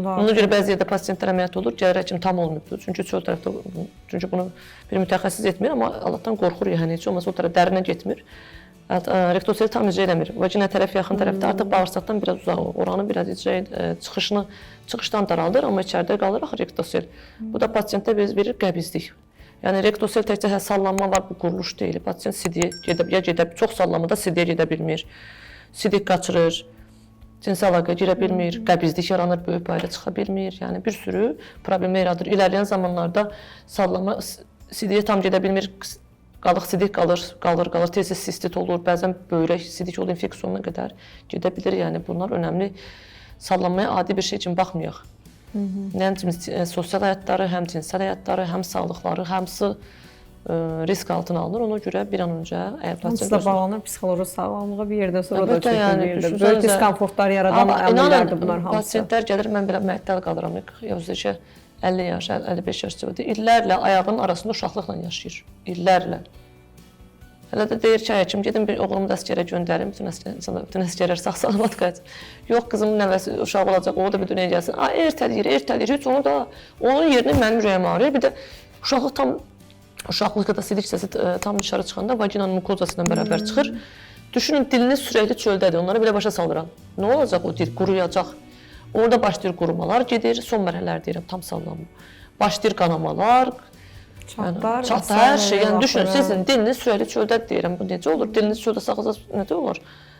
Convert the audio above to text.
Ona görə bəzi yerdə pasientlər əməliyyat olur, gəlir həkim tam olmayıbdır. Çünki çöl tərəfdə, çünki bunu bir mütəxəssis etmir, amma Allahdan qorxur yəni heç olmasa o tərəf dərinə getmir. Rektoseli tam icra eləmir. Vagina tərəf yaxın tərəfdə artıq bağırsaqdan biraz uzaq olur. Oranı biraz çıxışdan daraldır, amma içəridə qalır axı rektosel. Bu da pasientdə verir qəbizlik. Yəni rektosel təkcə sallanma var, bu quruluş deyil. Pasient sidiyə gedə çox sallanmada sidiyə gedə bilmir. Sidik qaçırır. Cinsi əlaqə girə bilmir, qəbizlik yaranır, böyük bayıra çıxa bilmir. Yəni bir sürü problemlər yaradır. İlərləyən zamanlarda sallanma sidiyə tam gedə bilmir. Sidik qalır, tez-tez sistit olur, bəzən böyrək sidik olur, infeksiyona qədər gedə bilir. Yəni bunlar önəmli. Sallanmaya adi bir şey üçün baxmayaq. Həm sosial həyatları, həm cinsel həyatları, həm sağlıqları, hamısı risk altına alınır. Ona görə bir an öncə əgər pasiyent bağlanır psixoloji sağlamlığa bir yerdən sonra da çox böyük diskomfortlar yaradan əməllərdir bunlar hamısı. Pasiyentlər gəlir, mən belə məəttəl qalıram. Özü 50 yaş, 55 yaş civarında illərlə ayağının arasında uşaqlıqla yaşayır. İllərlə. Hələ də deyir ki, həkim gedim bir oğlumu da əsgərə göndərim, bütün əsgərlər sağ-salamat qayıtsın. Yox, qızımın nəvəsi uşağı olacaq, o da bir dünyaya gəlsin. Ertələyir, heç onu da, onun yerini mənim ürəyim ağrıyır. Bir də uşaqlıqda sidik hissəsi tam dışarı çıxanda vaginanın mukozası ilə bərabər çıxır. Düşünün, diliniz sürəkli çöldədir, onları belə başa salıram. Nə olacaq o dil? Quruyacaq. Orada başlayır qurumalar gedir, son mərhələlər deyirəm, tam sallanma. Başlayır qanamalar, çatlar, hər şey. Yəni düşünün, sizin diliniz sürəkli çöldədir deyirəm, bu necə olur? Diliniz çöldə saxlasa necə olur?